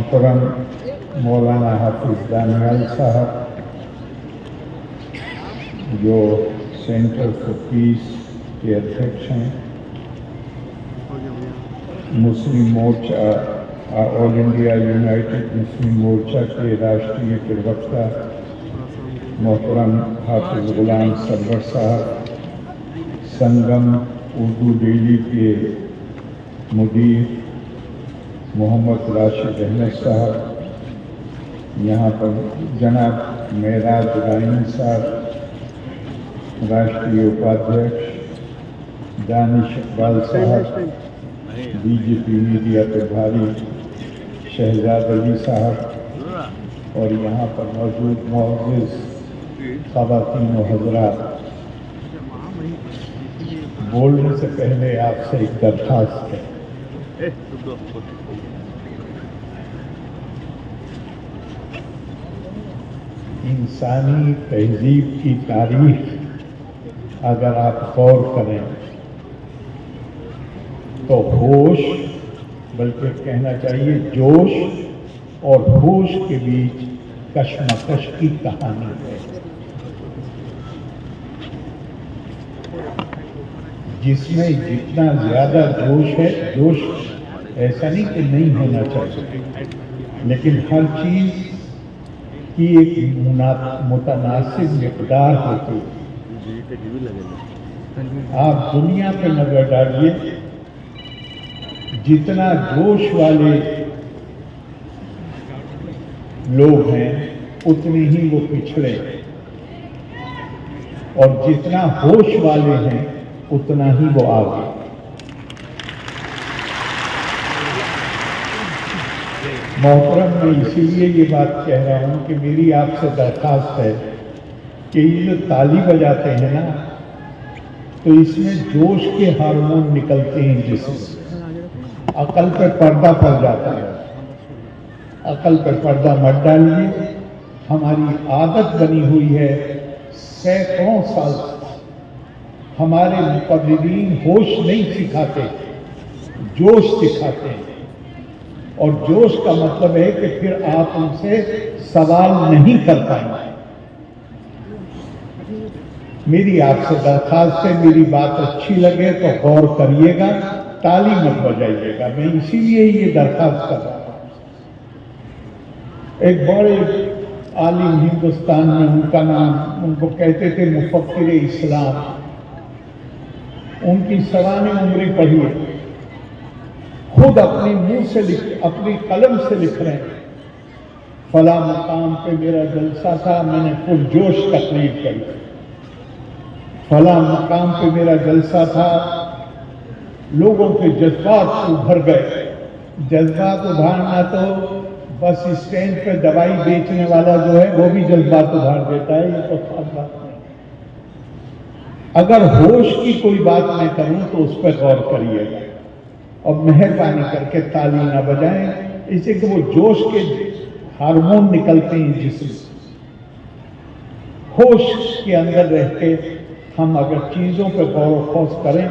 मोहतरम मौलाना हाफिज दानियाल साहब जो सेंटर फॉर पीस के अध्यक्ष हैं, मुस्लिम मोर्चा ऑल इंडिया यूनाइटेड मुस्लिम मोर्चा के राष्ट्रीय प्रवक्ता मोहतरम हाफिज गुलाम सरवर साहब, संगम उर्दू डेली के मुदीर मोहम्मद राशिद अहमद साहब, यहाँ पर जनाब मेराज राइन साहब, राष्ट्रीय उपाध्यक्ष दानिश इकबाल साहब, बीजेपी मीडिया प्रभारी शहजाद अली साहब और यहाँ पर मौजूद मुअज़्ज़िज़ ख़वातीन व हज़रात, बोलने से पहले आपसे एक दरख्वास्त है। इंसानी तहजीब की तारीख अगर आप गौर करें तो होश, बल्कि कहना चाहिए जोश और होश के बीच कशमकश की कहानी है, जिसमें जितना ज़्यादा जोश है, जोश ऐसा नहीं कि नहीं होना चाहिए, लेकिन हर चीज़ की एक मुतनासिब मिक़दार होती है। आप दुनिया पे नजर डालिए, जितना जोश वाले लोग हैं उतने ही वो पिछड़े, और जितना होश वाले हैं उतना ही वो आगे। मोहतरम, मैं इसीलिए ये बात कह रहा हूँ कि मेरी आपसे दरख्वास्त है कि ये जो ताली बजाते हैं ना, तो इसमें जोश के हार्मोन निकलते हैं, जिससे अकल पे पर्दा पड़ जाता है। अकल पे पर्दा मत डालिए। हमारी आदत बनी हुई है सैकड़ों साल से, हमारे मुक़र्रिरीन होश नहीं सिखाते, जोश सिखाते हैं, और जोश का मतलब है कि फिर आप उनसे सवाल नहीं कर पाएंगे। मेरी आपसे दरख्वास्त है, मेरी बात अच्छी लगे तो गौर करिएगा, ताली मत बजाइएगा। मैं इसीलिए ये दरख्वास्त कर रहा हूँ। एक बड़े आलिम हिंदुस्तान में, उनका नाम, उनको कहते थे मुफक्किर इस्लाम, उनकी सवाने उम्रें पढ़ी, खुद अपने मुंह से लिख, अपनी कलम से लिख रहे हैं, फला मकाम पे मेरा जलसा था, मैंने पुरजोश तकरीर करी। फला मकाम पे मेरा जलसा था, लोगों के जज्बात उभर गए। जज्बात उभारना तो बस स्टैंड पे दवाई बेचने वाला जो है वो भी जज्बात उभार देता है, ये तो खास बात नहीं। अगर होश की कोई बात मैं करूं तो उस पर गौर करिएगा, और मेहरबानी करके ताली ना बजाएं, इससे कि वो जोश के हार्मोन निकलते हैं जिसमें। होश के अंदर रह के हम अगर चीज़ों पर गौर व खोज करें,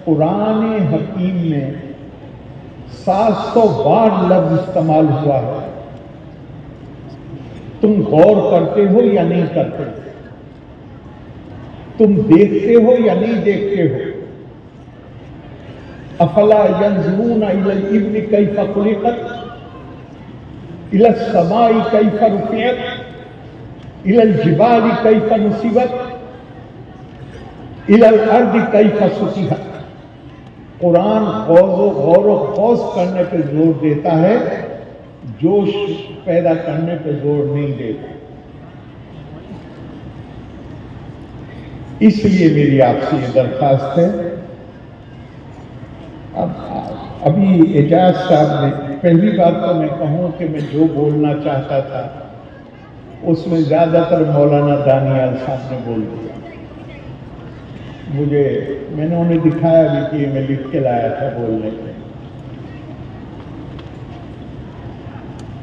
कुरान हकीम में 700 बार लफ्ज़ इस्तेमाल हुआ है। तुम गौर करते हो या नहीं करते? तुम देखते हो या नहीं देखते हो? अफला यंज़ुरून इलल इब्नि कैफ़ खुलिक़त, इलस समाई कैफ़ रुफ़िअत, इलल जिबाली कैफ़ नुसिबत, इलल अर्दि कैफ़ सुतिहत। कुरान गौर व खौज करने पर जोर देता है, जोश पैदा करने पर जोर नहीं देता। इसलिए मेरी आपसे ये दरख्वास्त है। अभी एजाज साहब ने, पहली बात तो मैं कहूँ कि मैं जो बोलना चाहता था उसमें ज़्यादातर मौलाना दानियाल साहब ने बोल दिया। मैंने उन्हें दिखाया भी कि मैं लिख के लाया था बोलने के।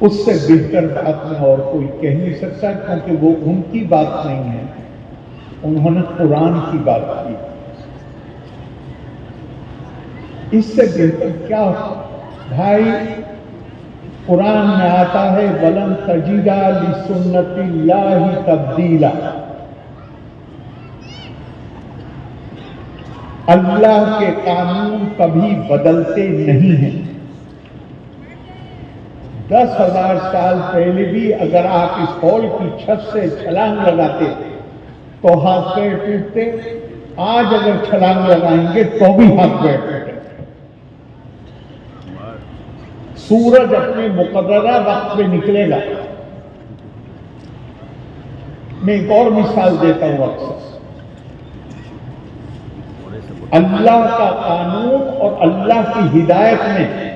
उससे बेहतर बात में और कोई कह नहीं सकता, क्योंकि वो उनकी बात नहीं है, उन्होंने कुरान की बात की। इससे बेहतर क्या भाई, قرآن میں آتا ہے وَلَن تَجِدَ لِسُنَّتِ اللَّهِ تَبْدِيلًا، اللہ کے قانون کبھی بدلتے نہیں ہیں۔ 10,000 سال پہلے بھی اگر آپ اس ہال کی چھت سے چھلانگ لگاتے تو ہاتھ پیر ٹوٹتے، آج اگر چھلانگ لگائیں گے تو بھی ہاتھ پیر ٹوٹتے۔ سورج اپنے مقررہ وقت پہ نکلے گا۔ میں ایک اور مثال دیتا ہوں اکثر، اللہ کا قانون اور اللہ کی ہدایت میں